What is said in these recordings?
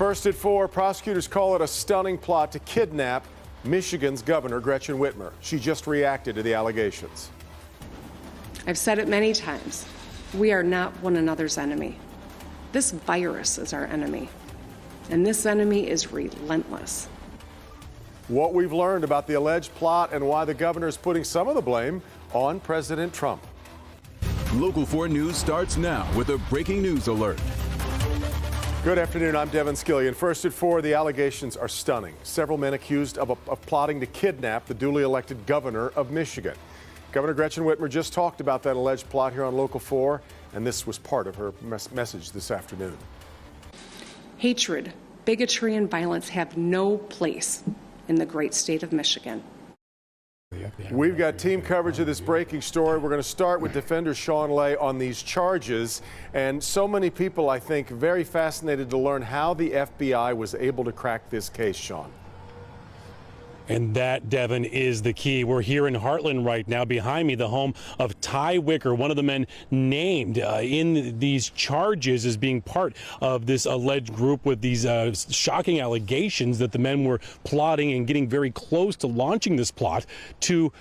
First at 4, prosecutors call it a stunning plot to kidnap Michigan's Governor Gretchen Whitmer. She just reacted to the allegations. I've said it many times. We are not one another's enemy. This virus is our enemy, and this enemy is relentless. What we've learned about the alleged plot and why the governor is putting some of the blame on President Trump. Local 4 News starts now with a breaking news alert. Good afternoon, I'm Devin Skillian. First at 4, the allegations are stunning. Several men accused of plotting to kidnap the duly elected governor of Michigan. Governor Gretchen Whitmer just talked about that alleged plot here on Local 4, and this was part of her message this afternoon. Hatred, bigotry, and violence have no place in the great state of Michigan. We've got team coverage of this breaking story. We're going to start with defender Sean Lay on these charges. And so many people, I think, very fascinated to learn how the FBI was able to crack this case, Sean. And that, Devin, is the key. We're here in Heartland right now, behind me, the home of Ty Wicker, one of the men named in these charges as being part of this alleged group with these shocking allegations that the men were plotting and getting very close to launching this plot to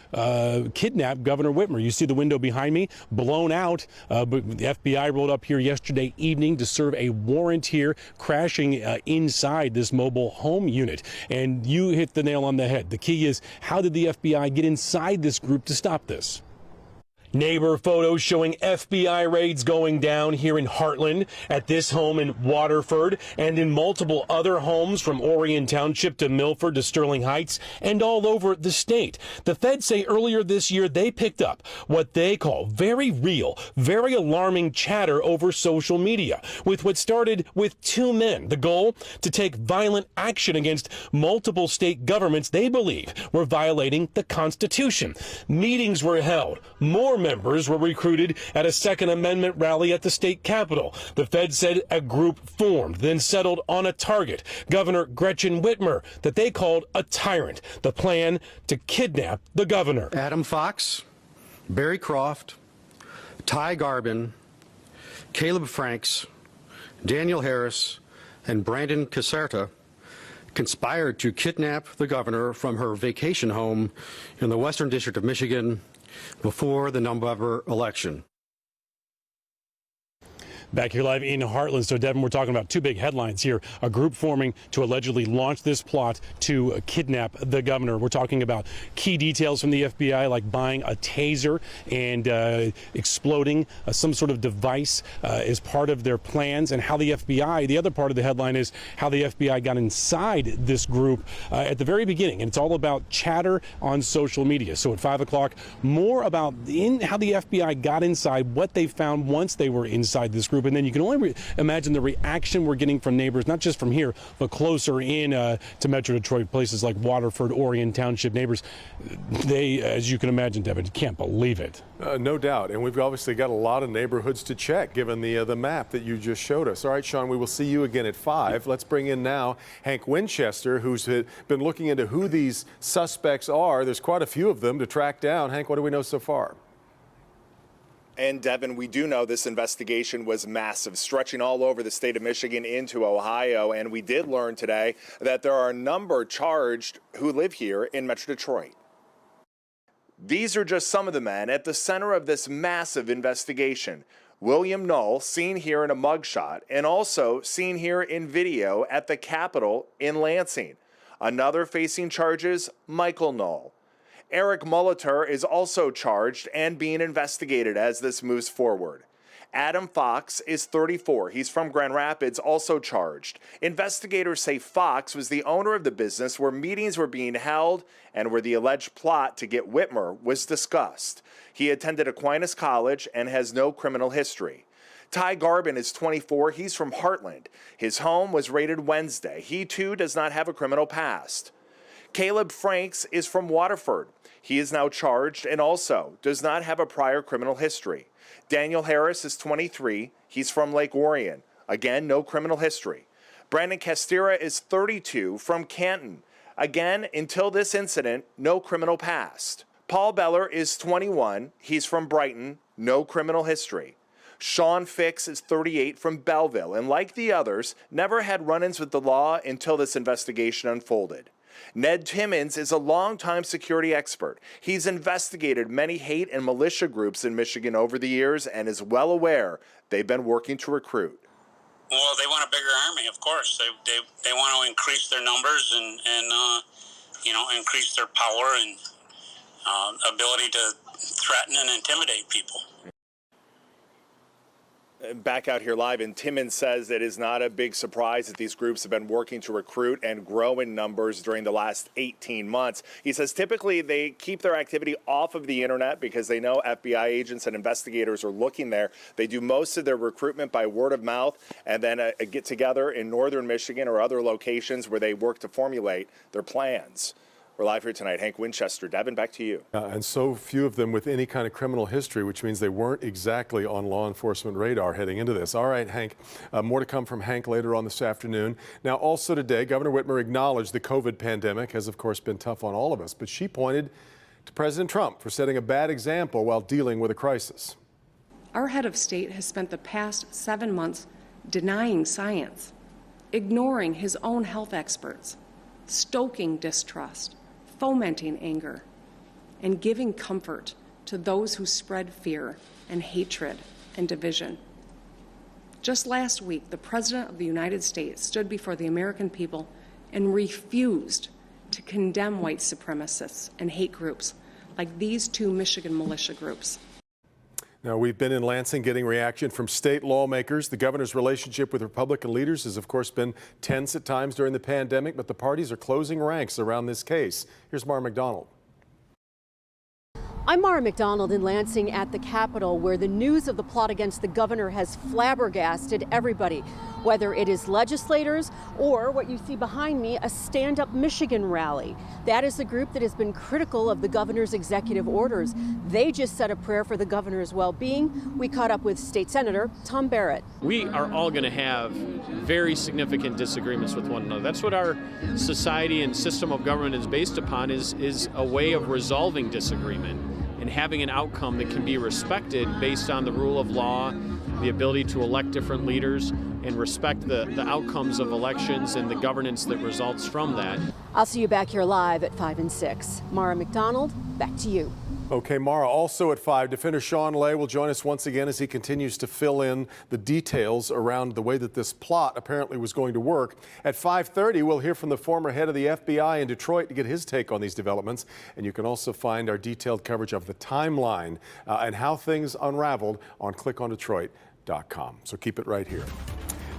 kidnap Governor Whitmer. You see the window behind me blown out, but the FBI rolled up here yesterday evening to serve a warrant here, crashing inside this mobile home unit. And you hit the nail on the head. The key is, how did the FBI get inside this group to stop this? Neighbor photos showing FBI raids going down here in Heartland, at this home in Waterford, and in multiple other homes from Orion Township to Milford to Sterling Heights and all over the state. The feds say earlier this year they picked up what they call very real, very alarming chatter over social media, with what started with 2 men. The goal, to take violent action against multiple state governments they believe were violating the Constitution. Meetings were held. More members were recruited at a Second Amendment rally at the state capitol. The Fed said a group formed, then settled on a target, Governor Gretchen Whitmer, that they called a tyrant. The plan to kidnap the governor. Adam Fox, Barry Croft, Ty Garbin, Caleb Franks, Daniel Harris, and Brandon Caserta conspired to kidnap the governor from her vacation home in the Western District of Michigan before the November election. Back here live in Heartland. So, Devin, we're talking about 2 big headlines here. A group forming to allegedly launch this plot to kidnap the governor. We're talking about key details from the FBI, like buying a taser and exploding some sort of device as part of their plans, and how the FBI, the other part of the headline is how the FBI got inside this group at the very beginning. And it's all about chatter on social media. So at 5 o'clock, more about how the FBI got inside, what they found once they were inside this group. And then you can only imagine the reaction we're getting from neighbors, not just from here, but closer in to Metro Detroit, places like Waterford, Orion Township. Neighbors, they, as you can imagine, Devin, can't believe it. No doubt. And we've obviously got a lot of neighborhoods to check, given the map that you just showed us. All right, Sean, we will see you again at 5. Let's bring in now Hank Winchester, who's been looking into who these suspects are. There's quite a few of them to track down. Hank, what do we know so far? And Devin, we do know this investigation was massive, stretching all over the state of Michigan into Ohio. And we did learn today that there are a number charged who live here in Metro Detroit. These are just some of the men at the center of this massive investigation. William Null, seen here in a mugshot, and also seen here in video at the Capitol in Lansing. Another facing charges, Michael Null. Eric Molitor is also charged and being investigated as this moves forward. Adam Fox is 34. He's from Grand Rapids, also charged. Investigators say Fox was the owner of the business where meetings were being held and where the alleged plot to get Whitmer was discussed. He attended Aquinas College and has no criminal history. Ty Garbin is 24. He's from Heartland. His home was raided Wednesday. He, too, does not have a criminal past. Caleb Franks is from Waterford. He is now charged and also does not have a prior criminal history. Daniel Harris is 23. He's from Lake Orion. Again, no criminal history. Brandon Castira is 32 from Canton. Again, until this incident, no criminal past. Paul Beller is 21. He's from Brighton. No criminal history. Sean Fix is 38 from Belleville, and like the others, never had run-ins with the law until this investigation unfolded. Ned Timmons is a longtime security expert. He's investigated many hate and militia groups in Michigan over the years and is well aware they've been working to recruit. Well, they want a bigger army, of course. They want to increase their numbers and increase their power and ability to threaten and intimidate people. Back out here live, and Timmons says it is not a big surprise that these groups have been working to recruit and grow in numbers during the last 18 months. He says typically they keep their activity off of the internet because they know FBI agents and investigators are looking there. They do most of their recruitment by word of mouth and then a get together in northern Michigan or other locations where they work to formulate their plans. We're live here tonight. Hank Winchester. Devin, back to you. And so few of them with any kind of criminal history, which means they weren't exactly on law enforcement radar heading into this. All right, Hank, more to come from Hank later on this afternoon. Now, also today, Governor Whitmer acknowledged the COVID pandemic has, of course, been tough on all of us, but she pointed to President Trump for setting a bad example while dealing with a crisis. Our head of state has spent the past 7 months denying science, ignoring his own health experts, stoking distrust, fomenting anger, and giving comfort to those who spread fear and hatred and division. Just last week, the President of the United States stood before the American people and refused to condemn white supremacists and hate groups like these two Michigan militia groups. Now, we've been in Lansing getting reaction from state lawmakers. The governor's relationship with Republican leaders has, of course, been tense at times during the pandemic, but the parties are closing ranks around this case. Here's Mara McDonald. I'm Mara McDonald in Lansing at the Capitol, where the news of the plot against the governor has flabbergasted everybody, whether it is legislators or what you see behind me, a Stand Up Michigan rally. That is the group that has been critical of the governor's executive orders. They just said a prayer for the governor's well-being. We caught up with State Senator Tom Barrett. We are all going to have very significant disagreements with one another. That's what our society and system of government is based upon, is a way of resolving disagreement and having an outcome that can be respected based on the rule of law, the ability to elect different leaders, and respect the outcomes of elections and the governance that results from that. I'll see you back here live at 5 and 6. Mara McDonald, back to you. Okay, Mara, also at 5, Defender Sean Lay will join us once again as he continues to fill in the details around the way that this plot apparently was going to work. At 5:30, we'll hear from the former head of the FBI in Detroit to get his take on these developments. And you can also find our detailed coverage of the timeline and how things unraveled on clickondetroit.com. So keep it right here.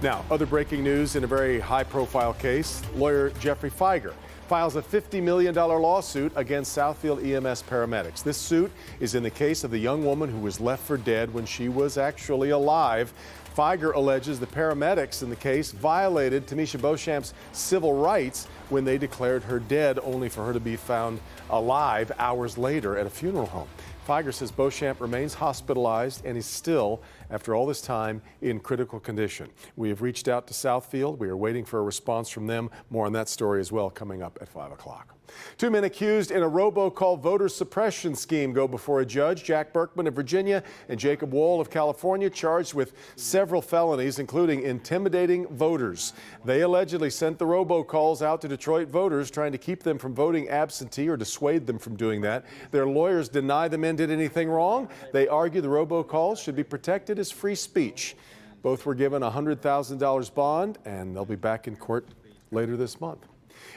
Now, other breaking news in a very high-profile case. Lawyer Jeffrey Feiger files a $50 million lawsuit against Southfield EMS paramedics. This suit is in the case of the young woman who was left for dead when she was actually alive. Feiger alleges the paramedics in the case violated Tamisha Beauchamp's civil rights when they declared her dead, only for her to be found alive hours later at a funeral home. Feiger says Beauchamp remains hospitalized and is still, after all this time, in critical condition. We have reached out to Southfield. We are waiting for a response from them. More on that story as well coming up at 5 o'clock. 2 men accused in a robocall voter suppression scheme go before a judge. Jack Berkman of Virginia and Jacob Wall of California charged with several felonies, including intimidating voters. They allegedly sent the robocalls out to Detroit voters, trying to keep them from voting absentee or dissuade them from doing that. Their lawyers deny the men did anything wrong. They argue the robocalls should be protected as free speech. Both were given a $100,000 bond, and they'll be back in court later this month.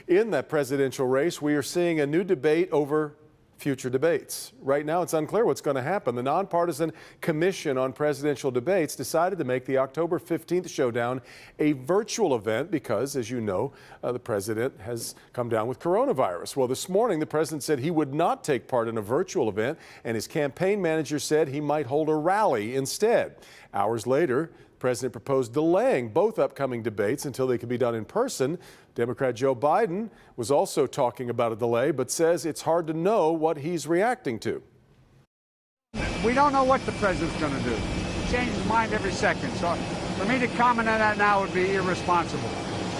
In that presidential race, we are seeing a new debate over future debates. Right now, it's unclear what's going to happen. The Nonpartisan Commission on Presidential Debates decided to make the October 15th showdown a virtual event because, as you know, the president has come down with coronavirus. Well, this morning, the president said he would not take part in a virtual event, and his campaign manager said he might hold a rally instead. Hours later, the president proposed delaying both upcoming debates until they could be done in person. Democrat Joe Biden was also talking about a delay, but says it's hard to know what he's reacting to. We don't know what the president's going to do. He changes his mind every second. So for me to comment on that now would be irresponsible.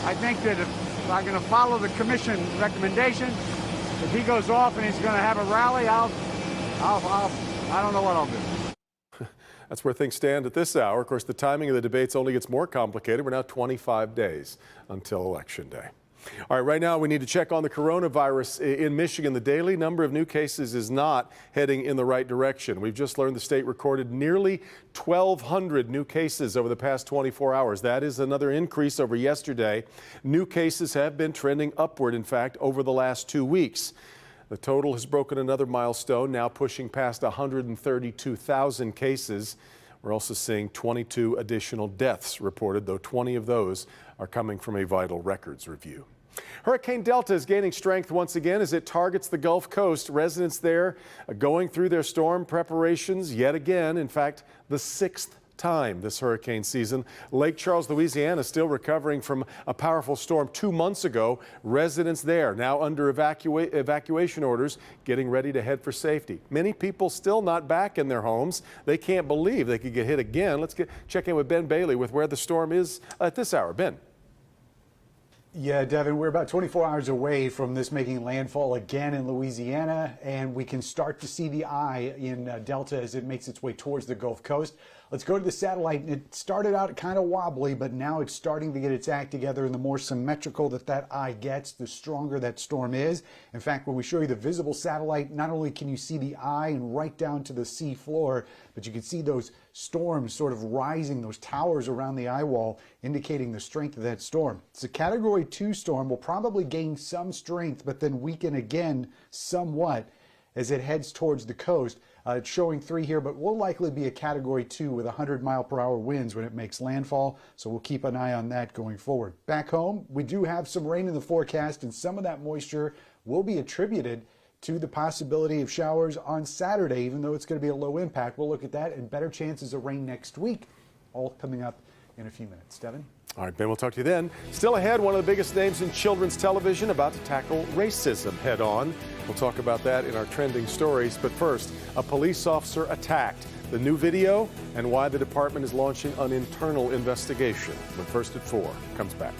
I think that if I'm going to follow the commission recommendation, if he goes off and he's going to have a rally, I don't know what I'll do. That's where things stand at this hour. Of course, the timing of the debates only gets more complicated. We're now 25 days until Election Day. All right, right now we need to check on the coronavirus in Michigan. The daily number of new cases is not heading in the right direction. We've just learned the state recorded nearly 1,200 new cases over the past 24 hours. That is another increase over yesterday. New cases have been trending upward, in fact, over the last 2 weeks. The total has broken another milestone, now pushing past 132,000 cases. We're also seeing 22 additional deaths reported, though 20 of those are coming from a vital records review. Hurricane Delta is gaining strength once again as it targets the Gulf Coast. Residents there are going through their storm preparations yet again. In fact, the 6th time this hurricane season. Lake Charles, Louisiana, still recovering from a powerful storm 2 months ago. Residents there now under evacuation orders, getting ready to head for safety. Many people still not back in their homes. They can't believe they could get hit again. Let's check in with Ben Bailey with where the storm is at this hour. Ben. Yeah, Devin, we're about 24 hours away from this making landfall again in Louisiana, and we can start to see the eye in Delta as it makes its way towards the Gulf Coast. Let's go to the satellite. It started out kind of wobbly, but now it's starting to get its act together, and the more symmetrical that eye gets, the stronger that storm is. In fact, when we show you the visible satellite, not only can you see the eye and right down to the sea floor, but you can see those storms sort of rising, those towers around the eye wall, indicating the strength of that storm. It's a Category 2 storm, will probably gain some strength, but then weaken again somewhat as it heads towards the coast. It's showing 3 here, but will likely be a Category 2 with 100-mile-per-hour winds when it makes landfall, so we'll keep an eye on that going forward. Back home, we do have some rain in the forecast, and some of that moisture will be attributed to the possibility of showers on Saturday, even though it's going to be a low impact. We'll look at that and better chances of rain next week, all coming up in a few minutes. Devin? All right, Ben, we'll talk to you then. Still ahead, one of the biggest names in children's television about to tackle racism head on. We'll talk about that in our trending stories. But first, a police officer attacked. The new video and why the department is launching an internal investigation. When First at 4 comes back.